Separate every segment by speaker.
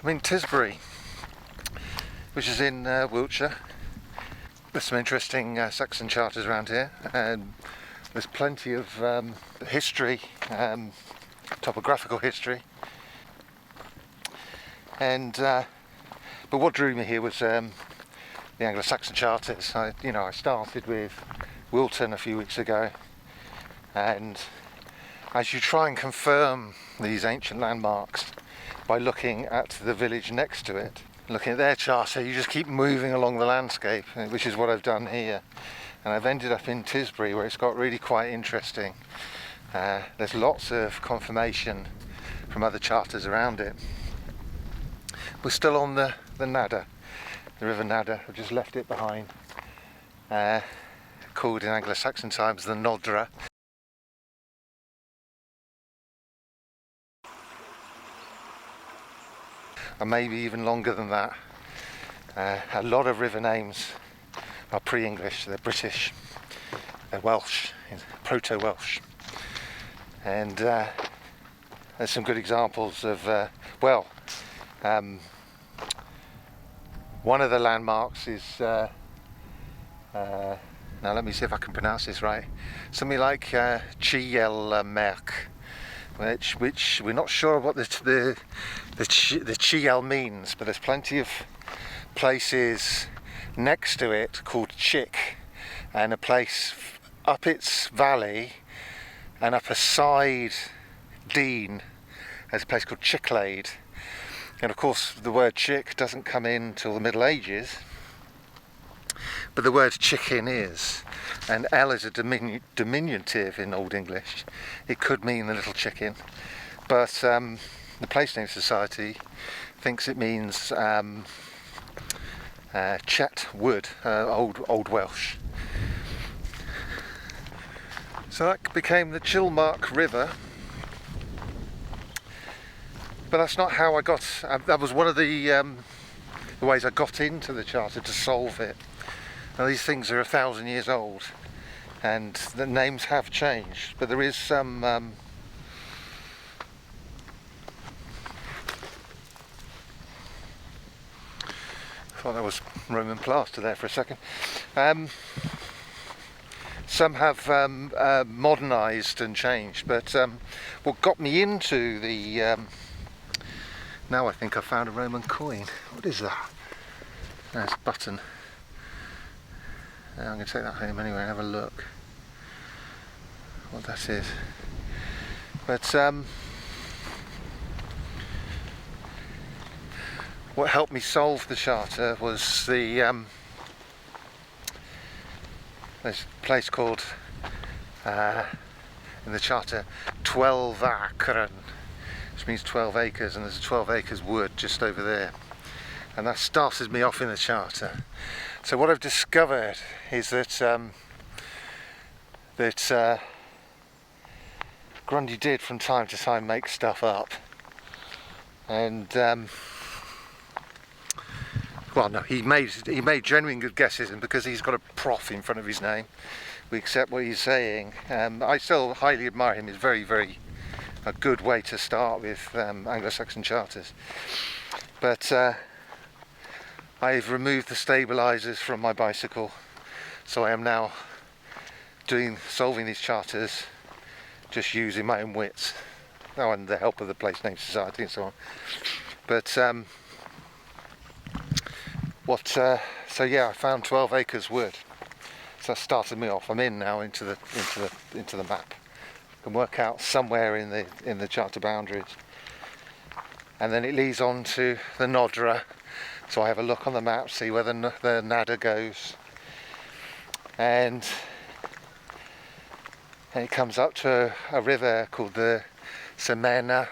Speaker 1: I'm in Tisbury, which is in Wiltshire. There's some interesting Saxon charters around here, and there's plenty of history, topographical history. And but what drew me here was the Anglo-Saxon charters. I started with Wilton a few weeks ago, and as you try and confirm these ancient landmarks by looking at the village next to it, looking at their charter, you just keep moving along the landscape, which is what I've done here. And I've ended up in Tisbury, where it's got really quite interesting. There's lots of confirmation from other charters around it. We're still on the Nadder, the River Nadder. I've just left it behind. Called in Anglo-Saxon times the Nadder. And maybe even longer than that. A lot of river names are pre-English, they're British, they're Welsh, Proto-Welsh. And there's some good examples of, one of the landmarks is, now let me see if I can pronounce this right, something like Chiel-merk, which we're not sure what the Chiel means, but there's plenty of places next to it called Chick, and a place up its valley and up a side Dean there's a place called Chicklade. And of course the word chick doesn't come in till the Middle Ages, but the word chicken is, and L is a diminutive in Old English. It could mean the little chicken, but the Place Name Society thinks it means Chet Wood, Old Welsh. So that became the Chilmark River. But that's not how I got. That was one of the ways I got into the charter to solve it. Now these things are 1,000 years old, and the names have changed. But there is some. I thought that was Roman plaster there for a second. Some have modernised and changed, but what got me into the now I think I found a Roman coin. What is that? There's a button. I'm going to take that home anyway and have a look what that is. But what helped me solve the charter was the there's a place called in the charter 12 acren, which means 12 acres, and there's a 12 acres wood just over there, and that started me off in the charter. So what I've discovered is that Grundy did from time to time make stuff up, and well, no, he made genuine good guesses, and because he's got a prof in front of his name, we accept what he's saying. I still highly admire him. It's very, very a good way to start with Anglo-Saxon charters. But I've removed the stabilisers from my bicycle, so I am now solving these charters just using my own wits. Oh, and the help of the Place Name Society and so on. But so yeah, I found 12 acres wood. So that started me off. I'm in now into the map. I can work out somewhere in the charter boundaries, and then it leads on to the Nadder. So I have a look on the map, see where the Nadder goes, and and it comes up to a river called the Semena,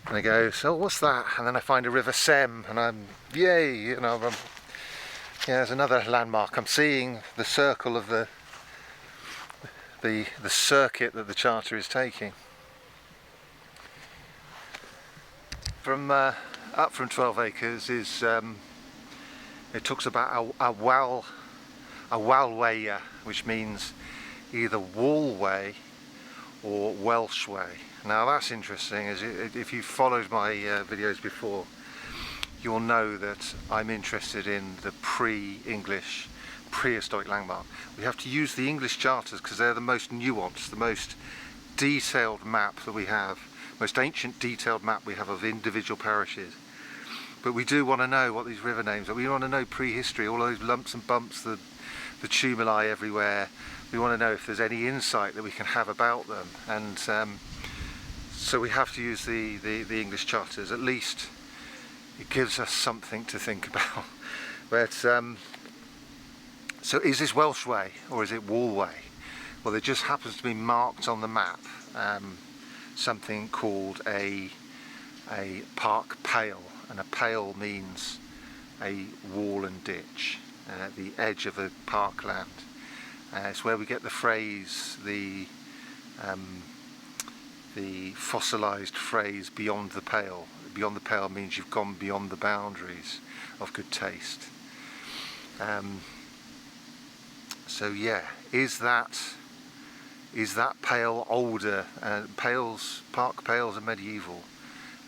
Speaker 1: and I go, so what's that? And then I find a river Sem, and I'm, yay, you know, yeah, there's another landmark. I'm seeing the circle of the circuit that the charter is taking. From up from 12 acres is it talks about a wallweya, which means either wallway or Welsh way. Now that's interesting, as if you've followed my videos before, you'll know that I'm interested in the pre-English, prehistoric landmark. We have to use the English charters because they're the most nuanced, the most detailed map that we have, most ancient detailed map we have of individual parishes. But we do want to know what these river names are. We want to know prehistory, all those lumps and bumps, the tumuli everywhere. We want to know if there's any insight that we can have about them, and so we have to use the English charters. At least it gives us something to think about. But so is this Welsh way or is it Wallway? Well, there just happens to be marked on the map something called a park pale, and a pale means a wall and ditch, the edge of a parkland. It's where we get the phrase, the fossilised phrase, beyond the pale. Beyond the pale means you've gone beyond the boundaries of good taste. So yeah, is that pale older? Park pales are medieval,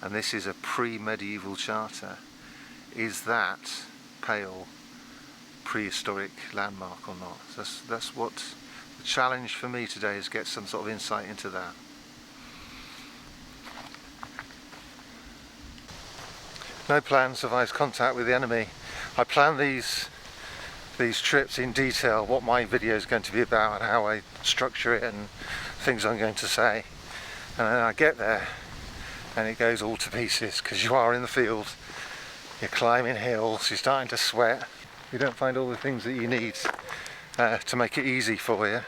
Speaker 1: and this is a pre-medieval charter. Is that pale prehistoric landmark or not? That's what the challenge for me today is, get some sort of insight into that. No plan survives contact with the enemy. I plan these trips in detail, what my video is going to be about and how I structure it and things I'm going to say, and then I get there and it goes all to pieces, because you are in the field, you're climbing hills, you're starting to sweat, you don't find all the things that you need to make it easy for you.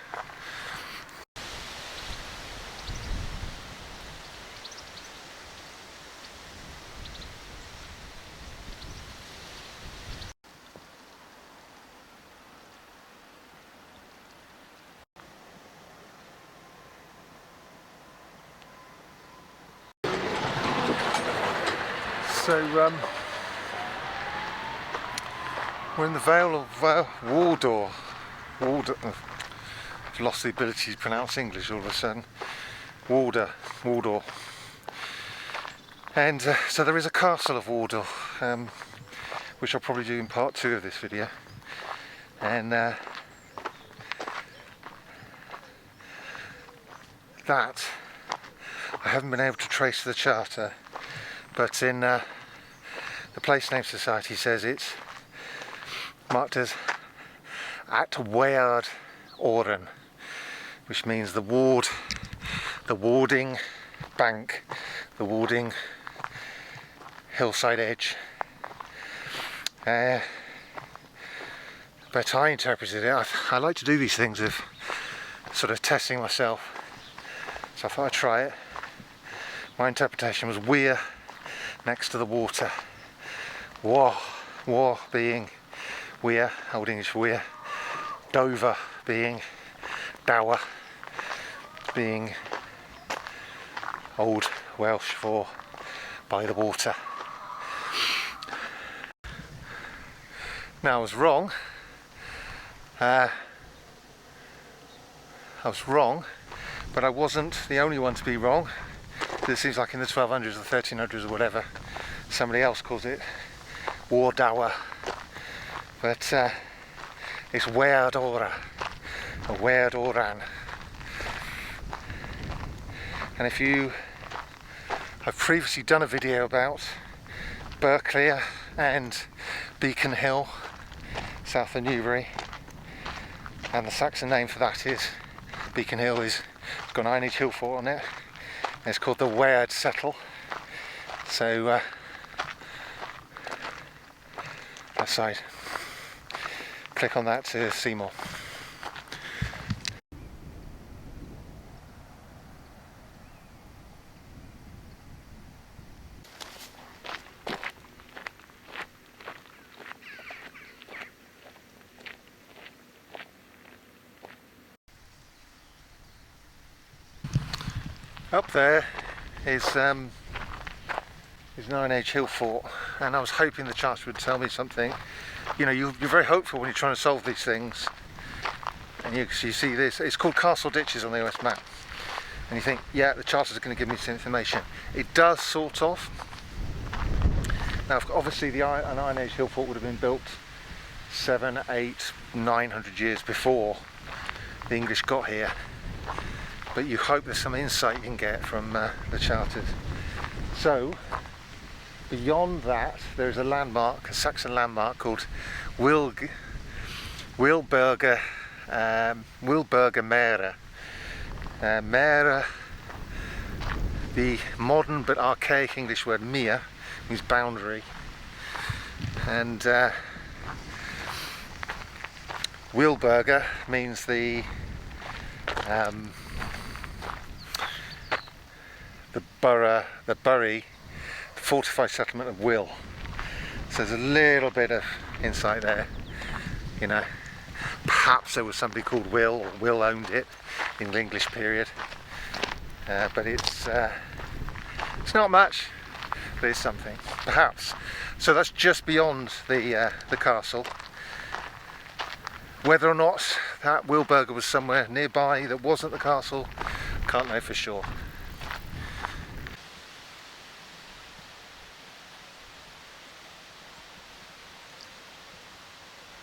Speaker 1: So we're in the Vale of Wardour. I've lost the ability to pronounce English all of a sudden. Wardour. And so there is a castle of Wardour, which I'll probably do in part 2 of this video. And that I haven't been able to trace the charter, but in the Place Name Society says it's marked as at Weard Oren, which means the warding bank, the warding hillside edge. But I interpreted it, I like to do these things of sort of testing myself, so I thought I'd try it. My interpretation was weir next to the water. War being weir, Old English weir. Dover being dower, being Old Welsh for by the water. Now I was wrong. But I wasn't the only one to be wrong. It seems like in the 1200s or 1300s or whatever, somebody else calls it Wardour, but it's Wardour, or Wardouran. And I've previously done a video about Berkeley and Beacon Hill, south of Newbury, and the Saxon name for that is Beacon Hill. It's got an Iron Age hill fort on it. It's called the Ward Settle. So that side. Click on that to see more. Up there is an Iron Age hill fort, and I was hoping the charter would tell me something. You know, you're very hopeful when you're trying to solve these things, and you see this. It's called Castle Ditches on the OS map, and you think, yeah, the charter's going to give me some information. It does, sort of. Now, obviously, an Iron Age hill fort would have been built 700, 800, 900 years before the English got here, but you hope there's some insight you can get from the charters. So beyond that there is a landmark, a Saxon landmark called Wiltshire Mere. Mere, the modern but archaic English word mere, means boundary, and Wiltshire means the bury, the fortified settlement of Will. So there's a little bit of insight there, you know. Perhaps there was somebody called Will, or Will owned it in the English period, but it's not much, but it's something, perhaps. So that's just beyond the castle. Whether or not that Wiltshire was somewhere nearby that wasn't the castle, can't know for sure.